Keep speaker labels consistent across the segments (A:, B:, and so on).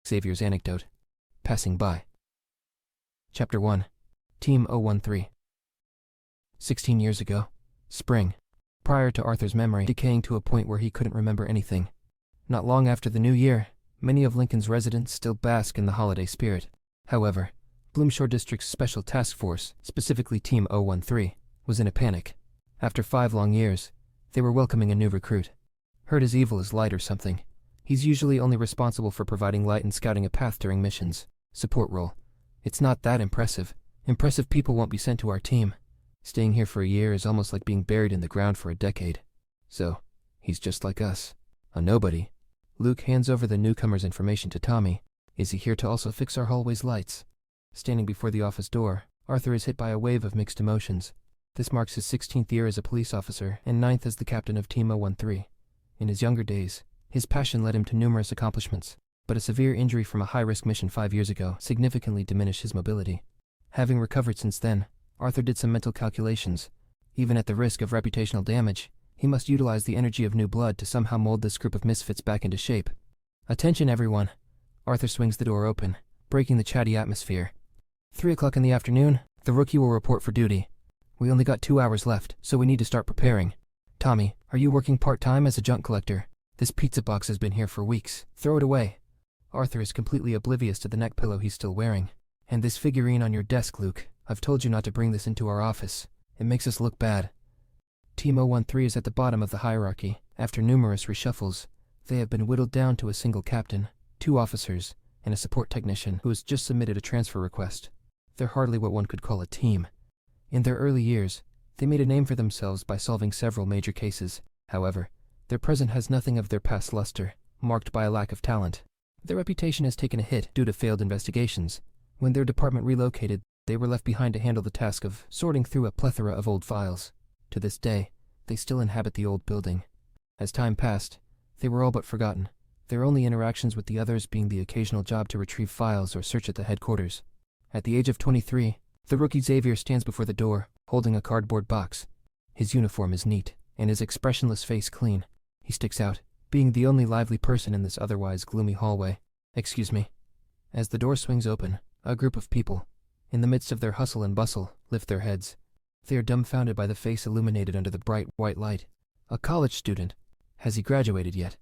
A: Xavier's Anecdote. Passing by. Chapter 1. Team 013. 16 years ago. Spring. Prior to Arthur's memory decaying to a point where he couldn't remember anything. Not long after the new year, many of Lincoln's residents still bask in the holiday spirit. However, Bloomshore District's Special Task Force, specifically Team 013, was in a panic. After 5 long years, they were welcoming a new recruit. Heard as evil as light or something. He's usually only responsible for providing light and scouting a path during missions. Support role. It's not that impressive. Impressive people won't be sent to our team. Staying here for a year is almost like being buried in the ground for a decade. So, he's just like us. A nobody. Luke hands over the newcomer's information to Tommy. Is he here to also fix our hallway's lights? Standing before the office door, Arthur is hit by a wave of mixed emotions. This marks his 16th year as a police officer and 9th as the captain of Team 013. In his younger days, his passion led him to numerous accomplishments, but a severe injury from a high-risk mission 5 years ago significantly diminished his mobility. Having recovered since then, Arthur did some mental calculations. Even at the risk of reputational damage, he must utilize the energy of new blood to somehow mold this group of misfits back into shape. Attention, everyone. Arthur swings the door open, breaking the chatty atmosphere. 3 o'clock in the afternoon, the rookie will report for duty. We only got 2 hours left, so we need to start preparing. Tommy, are you working part-time as a junk collector? This pizza box has been here for weeks. Throw it away. Arthur is completely oblivious to the neck pillow he's still wearing. And this figurine on your desk, Luke. I've told you not to bring this into our office. It makes us look bad. Team 013 is at the bottom of the hierarchy. After numerous reshuffles, they have been whittled down to a single captain, 2 officers, and a support technician who has just submitted a transfer request. They're hardly what one could call a team. In their early years, they made a name for themselves by solving several major cases. However, their present has nothing of their past luster, marked by a lack of talent. Their reputation has taken a hit due to failed investigations. When their department relocated, they were left behind to handle the task of sorting through a plethora of old files. To this day, they still inhabit the old building. As time passed, they were all but forgotten, their only interactions with the others being the occasional job to retrieve files or search at the headquarters. At the age of 23, the rookie Xavier stands before the door, holding a cardboard box. His uniform is neat, and his expressionless face clean. He sticks out, being the only lively person in this otherwise gloomy hallway. Excuse me. As the door swings open, a group of people, in the midst of their hustle and bustle, lift their heads. They are dumbfounded by the face illuminated under the bright white light. A college student. Has he graduated yet?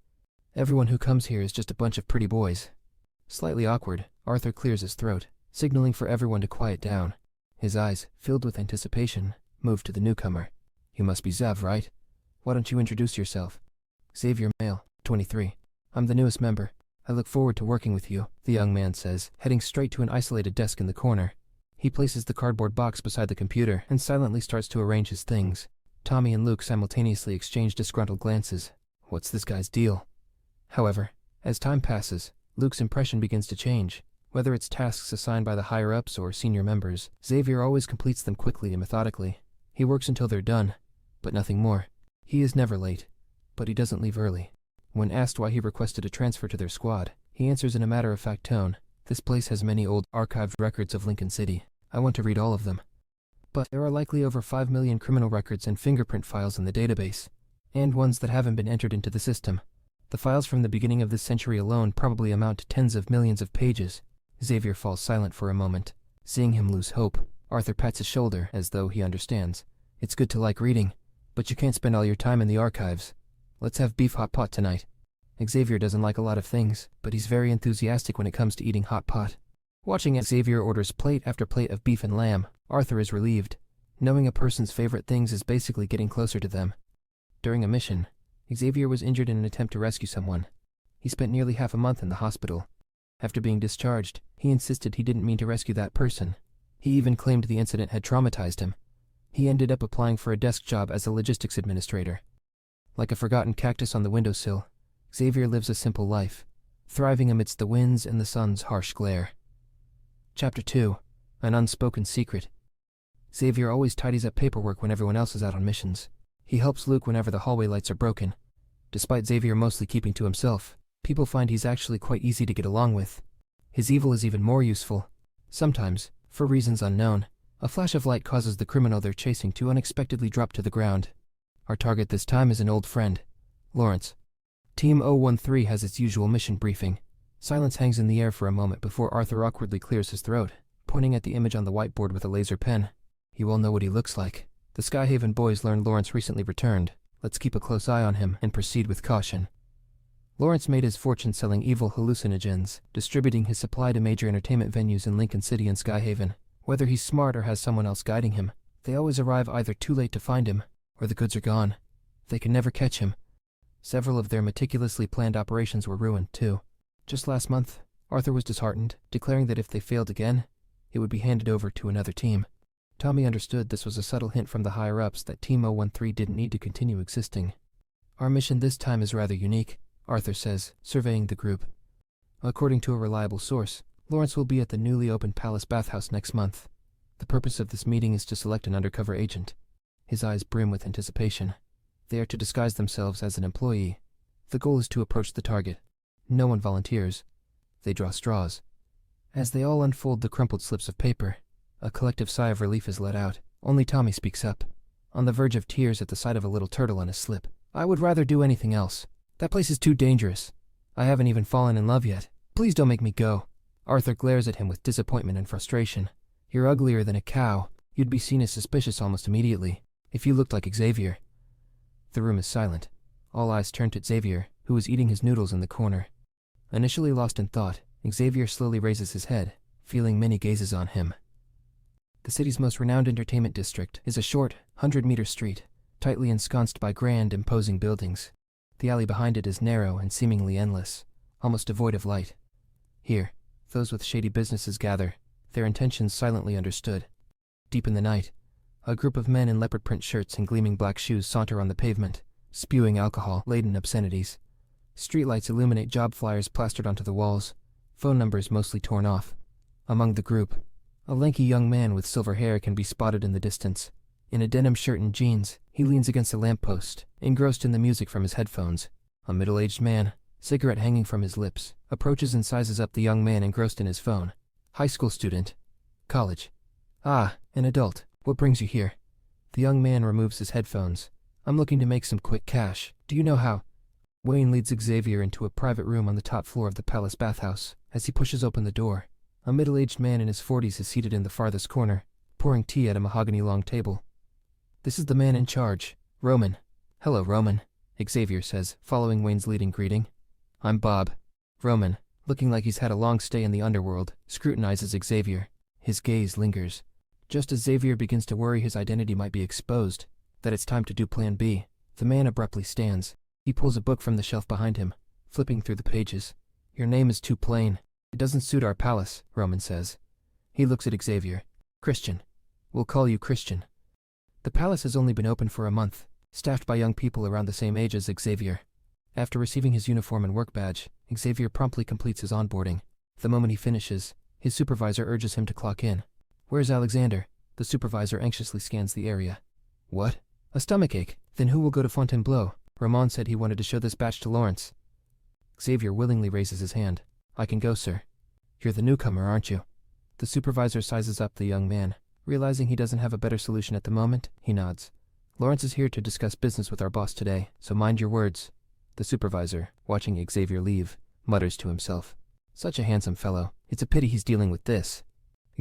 A: Everyone who comes here is just a bunch of pretty boys. Slightly awkward, Arthur clears his throat, signaling for everyone to quiet down. His eyes, filled with anticipation, move to the newcomer. You must be Xav, right? Why don't you introduce yourself? Xavier, male, 23. I'm the newest member. I look forward to working with you, the young man says, heading straight to an isolated desk in the corner. He places the cardboard box beside the computer and silently starts to arrange his things. Tommy and Luke simultaneously exchange disgruntled glances. What's this guy's deal? However, as time passes, Luke's impression begins to change. Whether it's tasks assigned by the higher-ups or senior members, Xavier always completes them quickly and methodically. He works until they're done, but nothing more. He is never late, but he doesn't leave early. When asked why he requested a transfer to their squad, he answers in a matter-of-fact tone. This place has many old, archived records of Lincoln City. I want to read all of them. But there are likely over 5 million criminal records and fingerprint files in the database, and ones that haven't been entered into the system. The files from the beginning of this century alone probably amount to tens of millions of pages. Xavier falls silent for a moment. Seeing him lose hope, Arthur pats his shoulder as though he understands. It's good to like reading, but you can't spend all your time in the archives. Let's have beef hot pot tonight. Xavier doesn't like a lot of things, but he's very enthusiastic when it comes to eating hot pot. Watching as Xavier orders plate after plate of beef and lamb, Arthur is relieved. Knowing a person's favorite things is basically getting closer to them. During a mission, Xavier was injured in an attempt to rescue someone. He spent nearly half a month in the hospital. After being discharged, he insisted he didn't mean to rescue that person. He even claimed the incident had traumatized him. He ended up applying for a desk job as a logistics administrator. Like a forgotten cactus on the windowsill, Xavier lives a simple life, thriving amidst the winds and the sun's harsh glare. Chapter 2. An Unspoken Secret. Xavier always tidies up paperwork when everyone else is out on missions. He helps Luke whenever the hallway lights are broken. Despite Xavier mostly keeping to himself, people find he's actually quite easy to get along with. His evil is even more useful. Sometimes, for reasons unknown, a flash of light causes the criminal they're chasing to unexpectedly drop to the ground. Our target this time is an old friend, Lawrence. Team 013 has its usual mission briefing. Silence hangs in the air for a moment before Arthur awkwardly clears his throat, pointing at the image on the whiteboard with a laser pen. You all know what he looks like. The Skyhaven boys learned Lawrence recently returned. Let's keep a close eye on him and proceed with caution. Lawrence made his fortune selling evil hallucinogens, distributing his supply to major entertainment venues in Lincoln City and Skyhaven. Whether he's smart or has someone else guiding him, they always arrive either too late to find him, or the goods are gone. They can never catch him. Several of their meticulously planned operations were ruined, too. Just last month, Arthur was disheartened, declaring that if they failed again, it would be handed over to another team. Tommy understood this was a subtle hint from the higher-ups that Team 013 didn't need to continue existing. Our mission this time is rather unique, Arthur says, surveying the group. According to a reliable source, Lawrence will be at the newly opened Palace Bathhouse next month. The purpose of this meeting is to select an undercover agent. His eyes brim with anticipation. They are to disguise themselves as an employee. The goal is to approach the target. No one volunteers. They draw straws. As they all unfold the crumpled slips of paper, a collective sigh of relief is let out. Only Tommy speaks up, on the verge of tears at the sight of a little turtle on his slip. I would rather do anything else. That place is too dangerous. I haven't even fallen in love yet. Please don't make me go. Arthur glares at him with disappointment and frustration. You're uglier than a cow. You'd be seen as suspicious almost immediately, if you looked like Xavier. The room is silent. All eyes turn to Xavier, who is eating his noodles in the corner. Initially lost in thought, Xavier slowly raises his head, feeling many gazes on him. The city's most renowned entertainment district is a short, 100-meter street, tightly ensconced by grand, imposing buildings. The alley behind it is narrow and seemingly endless, almost devoid of light. Here, those with shady businesses gather, their intentions silently understood. Deep in the night, a group of men in leopard print shirts and gleaming black shoes saunter on the pavement, spewing alcohol-laden obscenities. Streetlights illuminate job flyers plastered onto the walls, phone numbers mostly torn off. Among the group, a lanky young man with silver hair can be spotted in the distance. In a denim shirt and jeans, he leans against a lamppost, engrossed in the music from his headphones. A middle-aged man, cigarette hanging from his lips, approaches and sizes up the young man engrossed in his phone. High school student. College. Ah, an adult. What brings you here? The young man removes his headphones. I'm looking to make some quick cash. Do you know how? Wayne leads Xavier into a private room on the top floor of the Palace Bathhouse. As he pushes open the door, a middle-aged man in his 40s is seated in the farthest corner, pouring tea at a mahogany-long table. This is the man in charge, Roman. Hello, Roman, Xavier says, following Wayne's leading greeting. I'm Bob. Roman, looking like he's had a long stay in the underworld, scrutinizes Xavier. His gaze lingers. Just as Xavier begins to worry his identity might be exposed, that it's time to do Plan B, the man abruptly stands. He pulls a book from the shelf behind him, flipping through the pages. Your name is too plain. It doesn't suit our palace, Roman says. He looks at Xavier. Christian. We'll call you Christian. The palace has only been open for a month, staffed by young people around the same age as Xavier. After receiving his uniform and work badge, Xavier promptly completes his onboarding. The moment he finishes, his supervisor urges him to clock in. Where's Alexander? The supervisor anxiously scans the area. What? A stomachache. Then who will go to Fontainebleau? Ramon said he wanted to show this batch to Lawrence. Xavier willingly raises his hand. I can go, sir. You're the newcomer, aren't you? The supervisor sizes up the young man. Realizing he doesn't have a better solution at the moment, he nods. Lawrence is here to discuss business with our boss today, so mind your words. The supervisor, watching Xavier leave, mutters to himself. Such a handsome fellow. It's a pity he's dealing with this.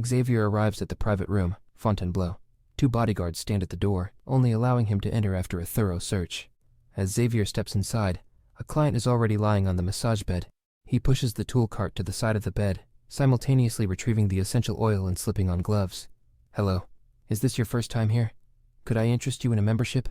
A: Xavier arrives at the private room, Fontainebleau. 2 bodyguards stand at the door, only allowing him to enter after a thorough search. As Xavier steps inside, a client is already lying on the massage bed. He pushes the tool cart to the side of the bed, simultaneously retrieving the essential oil and slipping on gloves. Hello. Is this your first time here? Could I interest you in a membership?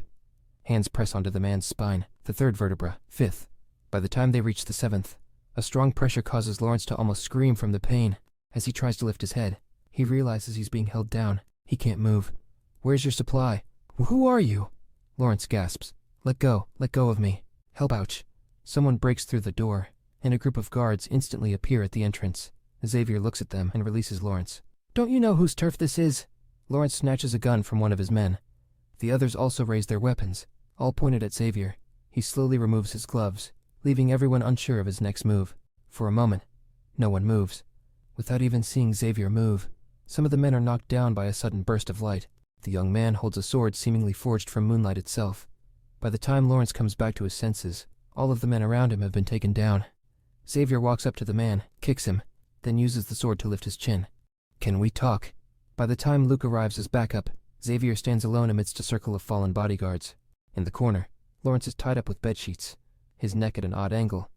A: Hands press onto the man's spine, the 3rd vertebra, 5th. By the time they reach the 7th, a strong pressure causes Lawrence to almost scream from the pain. As he tries to lift his head, he realizes he's being held down. He can't move. Where's your supply? Who are you? Lawrence gasps. Let go of me. Help, ouch. Someone breaks through the door, and a group of guards instantly appear at the entrance. Xavier looks at them and releases Lawrence. Don't you know whose turf this is? Lawrence snatches a gun from one of his men. The others also raise their weapons, all pointed at Xavier. He slowly removes his gloves, leaving everyone unsure of his next move. For a moment, no one moves. Without even seeing Xavier move, some of the men are knocked down by a sudden burst of light. The young man holds a sword seemingly forged from moonlight itself. By the time Lawrence comes back to his senses, all of the men around him have been taken down. Xavier walks up to the man, kicks him, then uses the sword to lift his chin. Can we talk? By the time Luke arrives as backup, Xavier stands alone amidst a circle of fallen bodyguards. In the corner, Lawrence is tied up with bedsheets, his neck at an odd angle.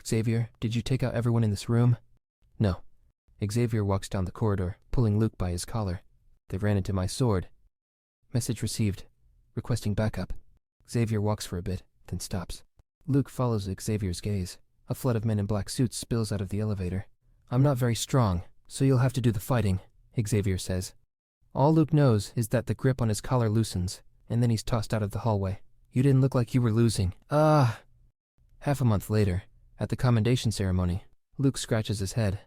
A: Xavier, did you take out everyone in this room? No. Xavier walks down the corridor, pulling Luke by his collar. They ran into my sword. Message received. Requesting backup. Xavier walks for a bit, then stops. Luke follows Xavier's gaze. A flood of men in black suits spills out of the elevator. I'm not very strong, so you'll have to do the fighting, Xavier says. All Luke knows is that the grip on his collar loosens, and then he's tossed out of the hallway. You didn't look like you were losing. Half a month later, at the commendation ceremony, Luke scratches his head.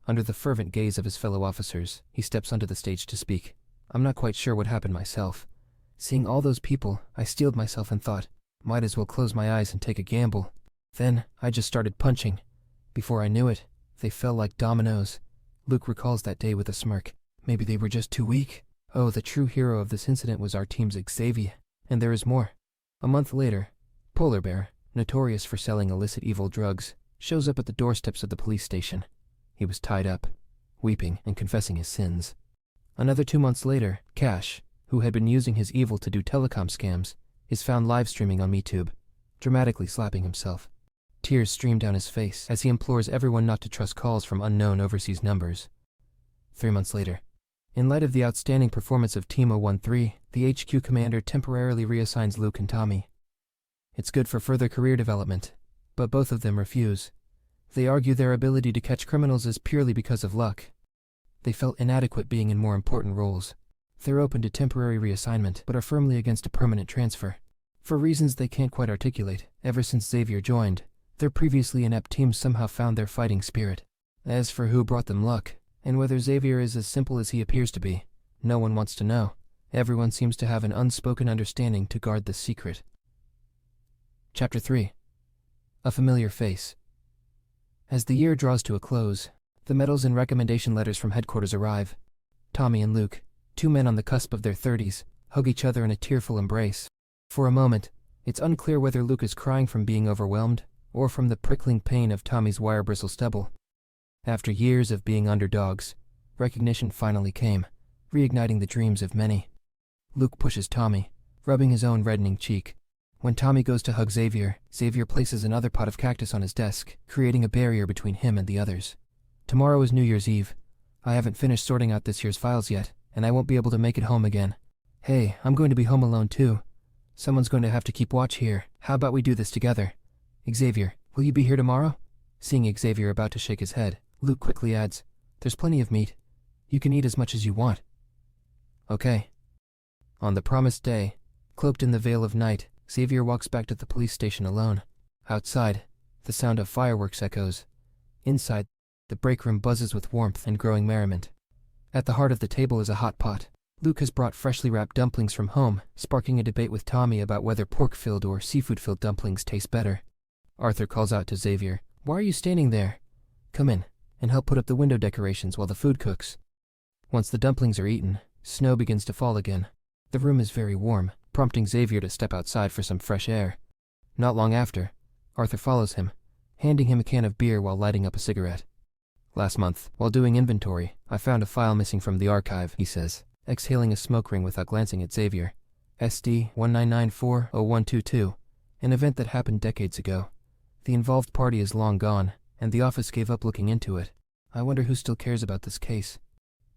A: Under the fervent gaze of his fellow officers, he steps onto the stage to speak. I'm not quite sure what happened myself. Seeing all those people, I steeled myself and thought, might as well close my eyes and take a gamble. Then, I just started punching. Before I knew it, they fell like dominoes. Luke recalls that day with a smirk. Maybe they were just too weak. Oh, the true hero of this incident was our team's Xavier. And there is more. A month later, Polar Bear, notorious for selling illicit evil drugs, shows up at the doorsteps of the police station. He was tied up, weeping and confessing his sins. Another 2 months later, Cash, who had been using his evil to do telecom scams, is found live streaming on MeTube, dramatically slapping himself. Tears stream down his face as he implores everyone not to trust calls from unknown overseas numbers. 3 months later, in light of the outstanding performance of Team 013, the HQ commander temporarily reassigns Luke and Tommy. It's good for further career development, but both of them refuse. They argue their ability to catch criminals is purely because of luck. They felt inadequate being in more important roles. They're open to temporary reassignment, but are firmly against a permanent transfer. For reasons they can't quite articulate, ever since Xavier joined, their previously inept teams somehow found their fighting spirit. As for who brought them luck, and whether Xavier is as simple as he appears to be, no one wants to know. Everyone seems to have an unspoken understanding to guard this secret. Chapter 3. A Familiar Face. As the year draws to a close, the medals and recommendation letters from headquarters arrive. Tommy and Luke, 2 men on the cusp of their 30s, hug each other in a tearful embrace. For a moment, it's unclear whether Luke is crying from being overwhelmed or from the prickling pain of Tommy's wire-bristle stubble. After years of being underdogs, recognition finally came, reigniting the dreams of many. Luke pushes Tommy, rubbing his own reddening cheek. When Tommy goes to hug Xavier, Xavier places another pot of cactus on his desk, creating a barrier between him and the others. Tomorrow is New Year's Eve. I haven't finished sorting out this year's files yet, and I won't be able to make it home again. Hey, I'm going to be home alone too. Someone's going to have to keep watch here. How about we do this together? Xavier, will you be here tomorrow? Seeing Xavier about to shake his head, Luke quickly adds, there's plenty of meat. You can eat as much as you want. Okay. On the promised day, cloaked in the veil of night, Xavier walks back to the police station alone. Outside, the sound of fireworks echoes. Inside, the break room buzzes with warmth and growing merriment. At the heart of the table is a hot pot. Luke has brought freshly wrapped dumplings from home, sparking a debate with Tommy about whether pork-filled or seafood-filled dumplings taste better. Arthur calls out to Xavier, "Why are you standing there? Come in, and help put up the window decorations while the food cooks." Once the dumplings are eaten, snow begins to fall again. The room is very warm, prompting Xavier to step outside for some fresh air. Not long after, Arthur follows him, handing him a can of beer while lighting up a cigarette. Last month, while doing inventory, I found a file missing from the archive, he says, exhaling a smoke ring without glancing at Xavier. SD 1994-0122, an event that happened decades ago. The involved party is long gone, and the office gave up looking into it. I wonder who still cares about this case.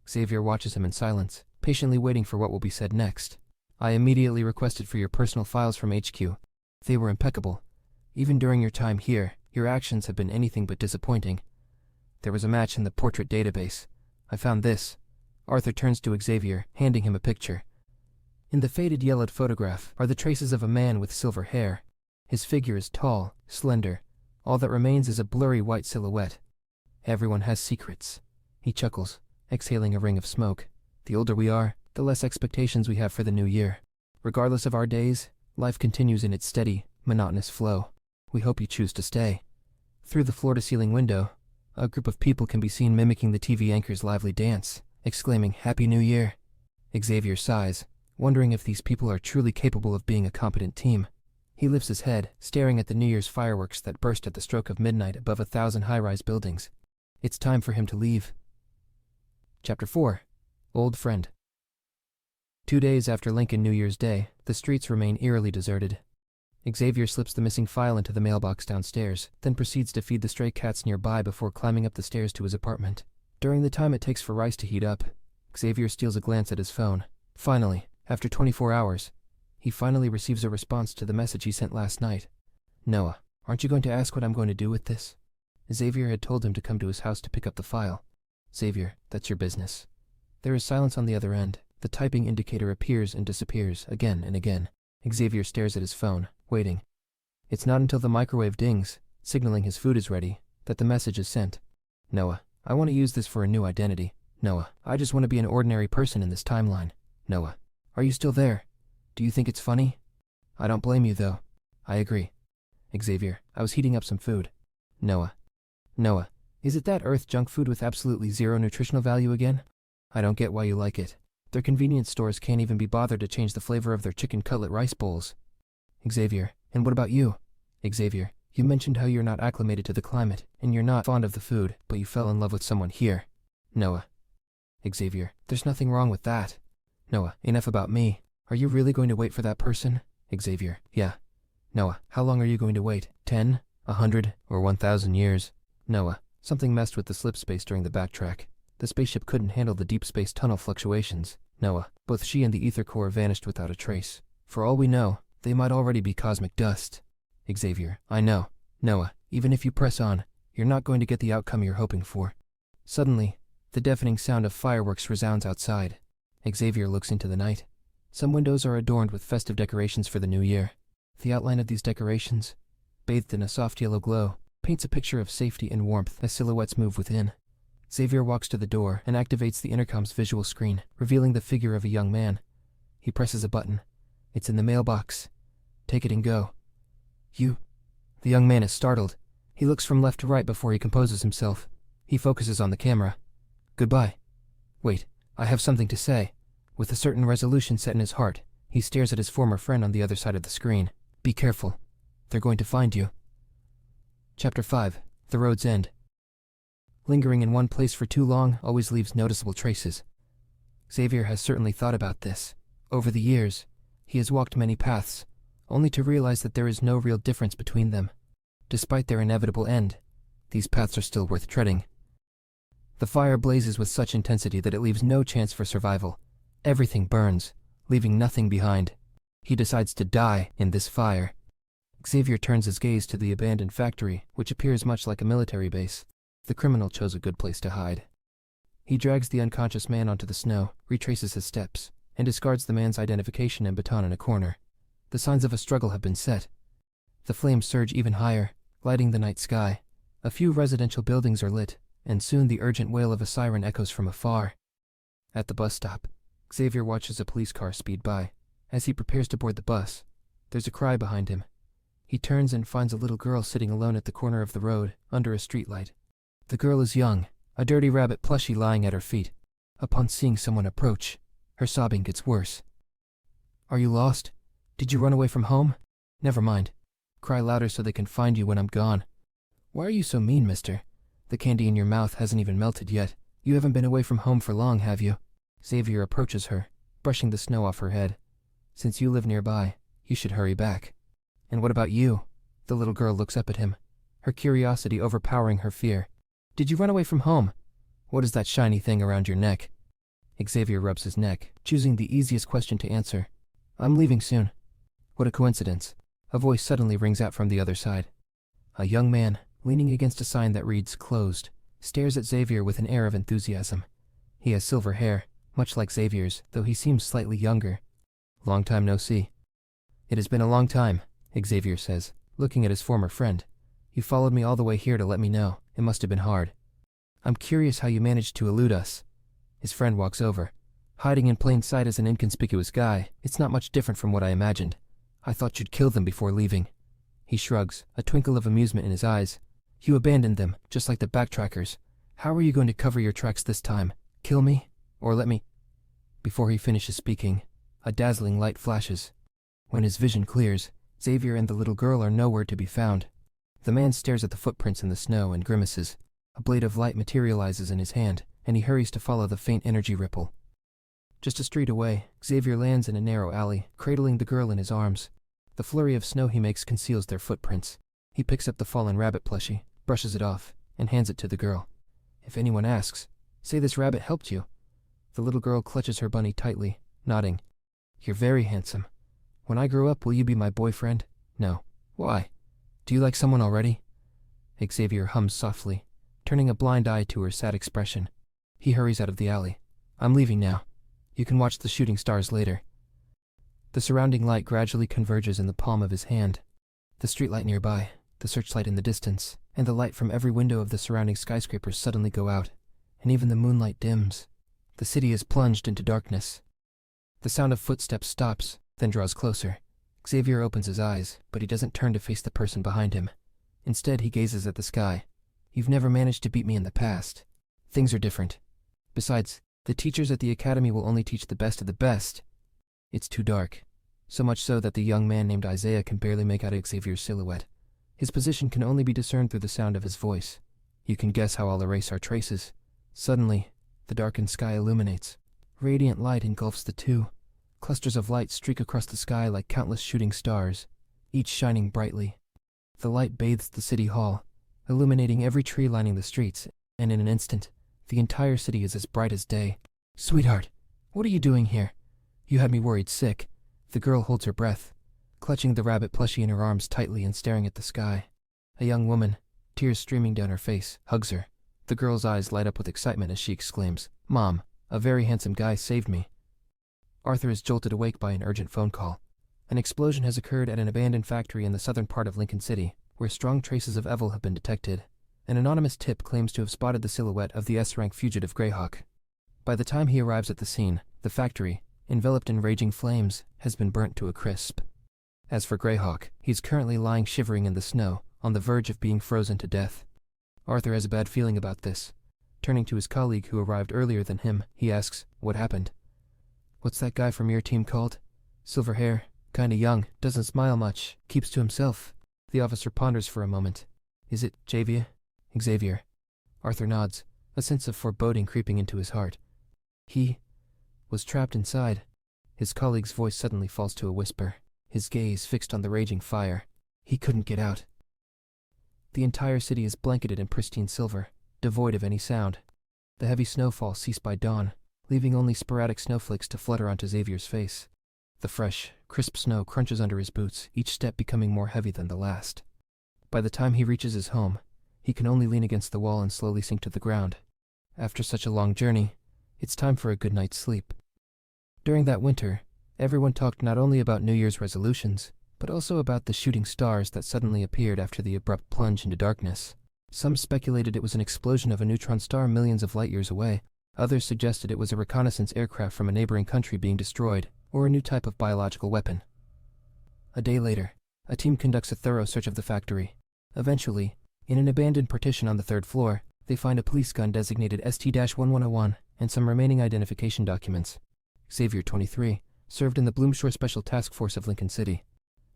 A: Xavier watches him in silence, patiently waiting for what will be said next. I immediately requested for your personal files from HQ. They were impeccable. Even during your time here, your actions have been anything but disappointing. There was a match in the portrait database. I found this. Arthur turns to Xavier, handing him a picture. In the faded yellowed photograph are the traces of a man with silver hair. His figure is tall, slender. All that remains is a blurry white silhouette. Everyone has secrets. He chuckles, exhaling a ring of smoke. The older we are, the less expectations we have for the new year. Regardless of our days, life continues in its steady, monotonous flow. We hope you choose to stay. Through the floor-to-ceiling window, a group of people can be seen mimicking the TV anchor's lively dance, exclaiming, "Happy New Year!" Xavier sighs, wondering if these people are truly capable of being a competent team. He lifts his head, staring at the New Year's fireworks that burst at the stroke of midnight above 1,000 high-rise buildings. It's time for him to leave. Chapter 4. Old Friend. 2 days after Lincoln New Year's Day, the streets remain eerily deserted. Xavier slips the missing file into the mailbox downstairs, then proceeds to feed the stray cats nearby before climbing up the stairs to his apartment. During the time it takes for rice to heat up, Xavier steals a glance at his phone. Finally, after 24 hours, he finally receives a response to the message he sent last night. "Noah, aren't you going to ask what I'm going to do with this?" Xavier had told him to come to his house to pick up the file. "Xavier, that's your business." There is silence on the other end. The typing indicator appears and disappears again and again. Xavier stares at his phone, waiting. It's not until the microwave dings, signaling his food is ready, that the message is sent. "Noah, I want to use this for a new identity. Noah, I just want to be an ordinary person in this timeline. Noah, are you still there? Do you think it's funny? I don't blame you, though. I agree. Xavier, I was heating up some food. Noah, is it that Earth junk food with absolutely zero nutritional value again? I don't get why you like it. Their convenience stores can't even be bothered to change the flavor of their chicken cutlet rice bowls." Xavier, and what about you? Xavier, you mentioned how you're not acclimated to the climate, and you're not fond of the food, but you fell in love with someone here. Noah. Xavier, there's nothing wrong with that. Noah, enough about me. Are you really going to wait for that person? Xavier, yeah. Noah, how long are you going to wait? 10, 100, or 1,000 years? Noah, something messed with the slip space during the backtrack. The spaceship couldn't handle the deep space tunnel fluctuations. Noah, both she and the ether core vanished without a trace. For all we know, they might already be cosmic dust. Xavier, I know. Noah, even if you press on, you're not going to get the outcome you're hoping for. Suddenly, the deafening sound of fireworks resounds outside. Xavier looks into the night. Some windows are adorned with festive decorations for the new year. The outline of these decorations, bathed in a soft yellow glow, paints a picture of safety and warmth as silhouettes move within. Xavier walks to the door and activates the intercom's visual screen, revealing the figure of a young man. He presses a button. It's in the mailbox. Take it and go. You. The young man is startled. He looks from left to right before he composes himself. He focuses on the camera. Goodbye. Wait, I have something to say. With a certain resolution set in his heart, he stares at his former friend on the other side of the screen. Be careful. They're going to find you. Chapter 5. The Road's End. Lingering in one place for too long always leaves noticeable traces. Xavier has certainly thought about this. Over the years, he has walked many paths, only to realize that there is no real difference between them. Despite their inevitable end, these paths are still worth treading. The fire blazes with such intensity that it leaves no chance for survival. Everything burns, leaving nothing behind. He decides to die in this fire. Xavier turns his gaze to the abandoned factory, which appears much like a military base. The criminal chose a good place to hide. He drags the unconscious man onto the snow, retraces his steps, and discards the man's identification and baton in a corner. The signs of a struggle have been set. The flames surge even higher, lighting the night sky. A few residential buildings are lit, and soon the urgent wail of a siren echoes from afar. At the bus stop, Xavier watches a police car speed by. As he prepares to board the bus, there's a cry behind him. He turns and finds a little girl sitting alone at the corner of the road, under a streetlight. The girl is young, a dirty rabbit plushie lying at her feet. Upon seeing someone approach, her sobbing gets worse. Are you lost? Did you run away from home? Never mind. Cry louder so they can find you when I'm gone. Why are you so mean, mister? The candy in your mouth hasn't even melted yet. You haven't been away from home for long, have you? Xavier approaches her, brushing the snow off her head. Since you live nearby, you should hurry back. And what about you? The little girl looks up at him, her curiosity overpowering her fear. Did you run away from home? What is that shiny thing around your neck? Xavier rubs his neck, choosing the easiest question to answer. I'm leaving soon. What a coincidence. A voice suddenly rings out from the other side. A young man, leaning against a sign that reads "Closed," stares at Xavier with an air of enthusiasm. He has silver hair, much like Xavier's, though he seems slightly younger. Long time no see. It has been a long time, Xavier says, looking at his former friend. You followed me all the way here to let me know. It must have been hard. I'm curious how you managed to elude us. His friend walks over. Hiding in plain sight as an inconspicuous guy, it's not much different from what I imagined. I thought you'd kill them before leaving. He shrugs, a twinkle of amusement in his eyes. You abandoned them, just like the backtrackers. How are you going to cover your tracks this time? Kill me? Or let me? Before he finishes speaking, a dazzling light flashes. When his vision clears, Xavier and the little girl are nowhere to be found. The man stares at the footprints in the snow and grimaces. A blade of light materializes in his hand, and he hurries to follow the faint energy ripple. Just a street away, Xavier lands in a narrow alley, cradling the girl in his arms. The flurry of snow he makes conceals their footprints. He picks up the fallen rabbit plushie, brushes it off, and hands it to the girl. If anyone asks, say this rabbit helped you. The little girl clutches her bunny tightly, nodding. You're very handsome. When I grow up, will you be my boyfriend? No. Why? Do you like someone already? Xavier hums softly, turning a blind eye to her sad expression. He hurries out of the alley. I'm leaving now. You can watch the shooting stars later. The surrounding light gradually converges in the palm of his hand. The streetlight nearby, the searchlight in the distance, and the light from every window of the surrounding skyscrapers suddenly go out, and even the moonlight dims. The city is plunged into darkness. The sound of footsteps stops, then draws closer. Xavier opens his eyes, but he doesn't turn to face the person behind him. Instead, he gazes at the sky. You've never managed to beat me in the past. Things are different. Besides, the teachers at the academy will only teach the best of the best. It's too dark. So much so that the young man named Isaiah can barely make out Xavier's silhouette. His position can only be discerned through the sound of his voice. You can guess how I'll erase our traces. Suddenly, the darkened sky illuminates. Radiant light engulfs the two. Clusters of light streak across the sky like countless shooting stars, each shining brightly. The light bathes the city hall, illuminating every tree lining the streets, and in an instant, the entire city is as bright as day. Sweetheart, what are you doing here? You had me worried sick. The girl holds her breath, clutching the rabbit plushie in her arms tightly and staring at the sky. A young woman, tears streaming down her face, hugs her. The girl's eyes light up with excitement as she exclaims, Mom, a very handsome guy saved me. Arthur is jolted awake by an urgent phone call. An explosion has occurred at an abandoned factory in the southern part of Lincoln City, where strong traces of evil have been detected. An anonymous tip claims to have spotted the silhouette of the S-rank fugitive Greyhawk. By the time he arrives at the scene, the factory, enveloped in raging flames, has been burnt to a crisp. As for Greyhawk, he's currently lying shivering in the snow, on the verge of being frozen to death. Arthur has a bad feeling about this. Turning to his colleague who arrived earlier than him, he asks, What happened? What's that guy from your team called? Silver hair, kinda young, doesn't smile much, keeps to himself. The officer ponders for a moment. Is it Xavier? Xavier. Arthur nods, a sense of foreboding creeping into his heart. He was trapped inside. His colleague's voice suddenly falls to a whisper, his gaze fixed on the raging fire. He couldn't get out. The entire city is blanketed in pristine silver, devoid of any sound. The heavy snowfall ceased by dawn, leaving only sporadic snowflakes to flutter onto Xavier's face. The fresh, crisp snow crunches under his boots, each step becoming more heavy than the last. By the time he reaches his home, he can only lean against the wall and slowly sink to the ground. After such a long journey, it's time for a good night's sleep. During that winter, everyone talked not only about New Year's resolutions, but also about the shooting stars that suddenly appeared after the abrupt plunge into darkness. Some speculated it was an explosion of a neutron star millions of light years away. Others suggested it was a reconnaissance aircraft from a neighboring country being destroyed, or a new type of biological weapon. A day later, a team conducts a thorough search of the factory. Eventually, in an abandoned partition on the third floor, they find a police gun designated ST-1101 and some remaining identification documents. Xavier, 23, served in the Bloomshore Special Task Force of Lincoln City.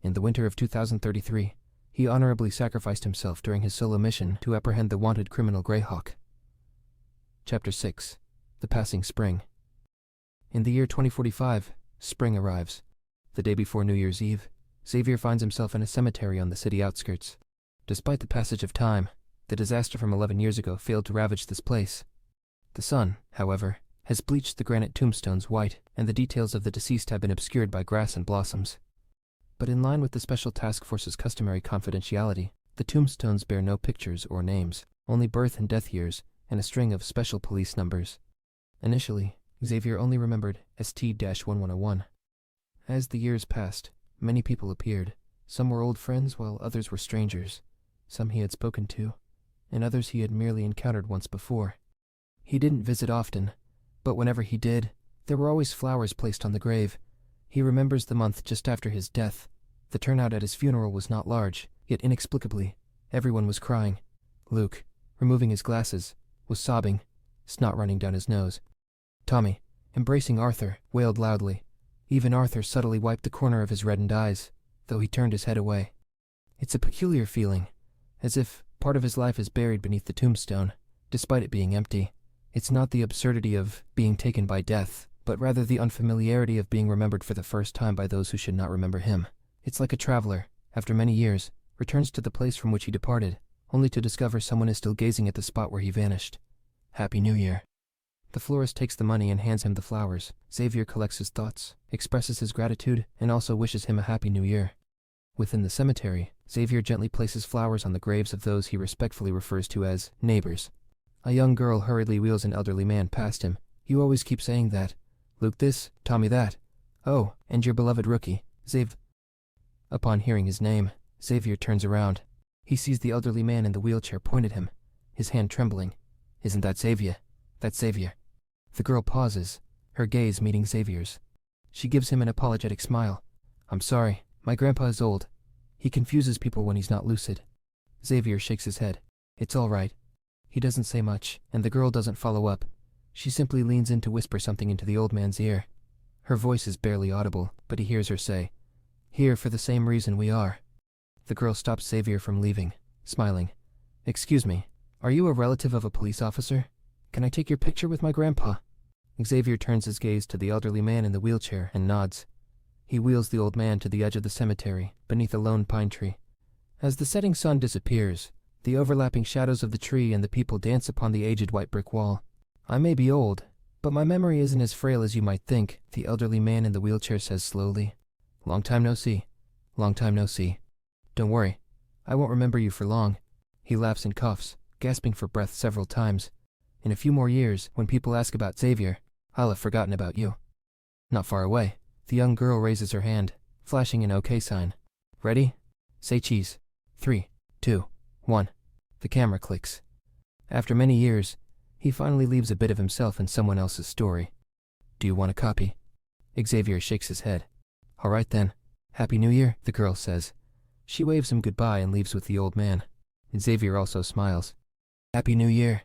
A: In the winter of 2033, he honorably sacrificed himself during his solo mission to apprehend the wanted criminal Greyhawk. Chapter 6. The Passing Spring. In the year 2045, spring arrives. The day before New Year's Eve, Xavier finds himself in a cemetery on the city outskirts. Despite the passage of time, the disaster from 11 years ago failed to ravage this place. The sun, however, has bleached the granite tombstones white, and the details of the deceased have been obscured by grass and blossoms. But in line with the Special Task Force's customary confidentiality, the tombstones bear no pictures or names, only birth and death years, and a string of special police numbers. Initially, Xavier only remembered ST-1101. As the years passed, many people appeared. Some were old friends, while others were strangers. Some he had spoken to, and others he had merely encountered once before. He didn't visit often, but whenever he did, there were always flowers placed on the grave. He remembers the month just after his death. The turnout at his funeral was not large, yet inexplicably, everyone was crying. Luke, removing his glasses, was sobbing, snot running down his nose. Tommy, embracing Arthur, wailed loudly. Even Arthur subtly wiped the corner of his reddened eyes. though he turned his head away. It's a peculiar feeling, as if part of his life is buried beneath the tombstone, despite it being empty. It's not the absurdity of being taken by death, but rather the unfamiliarity of being remembered for the first time by those who should not remember him. It's like a traveler, after many years, returns to the place from which he departed, only to discover someone is still gazing at the spot where he vanished. Happy New Year. The florist takes the money and hands him the flowers. Xavier collects his thoughts, expresses his gratitude, and also wishes him a Happy New Year. Within the cemetery, Xavier gently places flowers on the graves of those he respectfully refers to as neighbors. A young girl hurriedly wheels an elderly man past him. You always keep saying that. Luke this, Tommy that. Oh, and your beloved rookie, Xav. Upon hearing his name, Xavier turns around. He sees the elderly man in the wheelchair point at him, his hand trembling. Isn't that Xavier? That's Xavier. The girl pauses, her gaze meeting Xavier's. She gives him an apologetic smile. I'm sorry, my grandpa is old. He confuses people when he's not lucid. Xavier shakes his head. It's all right. He doesn't say much, and the girl doesn't follow up. She simply leans in to whisper something into the old man's ear. Her voice is barely audible, but he hears her say, Here for the same reason we are. The girl stops Xavier from leaving, smiling. Excuse me, are you a relative of a police officer? Can I take your picture with my grandpa? Xavier turns his gaze to the elderly man in the wheelchair and nods. He wheels the old man to the edge of the cemetery, beneath a lone pine tree. As the setting sun disappears, the overlapping shadows of the tree and the people dance upon the aged white brick wall. I may be old, but my memory isn't as frail as you might think, the elderly man in the wheelchair says slowly. Long time no see. Long time no see. Don't worry, I won't remember you for long. He laughs and coughs, gasping for breath several times. In a few more years, when people ask about Xavier, I'll have forgotten about you. Not far away, the young girl raises her hand, flashing an OK sign. Ready? Say cheese. 3, 2, 1. The camera clicks. After many years, he finally leaves a bit of himself in someone else's story. Do you want a copy? Xavier shakes his head. All right then. Happy New Year, the girl says. She waves him goodbye and leaves with the old man. Xavier also smiles. Happy New Year.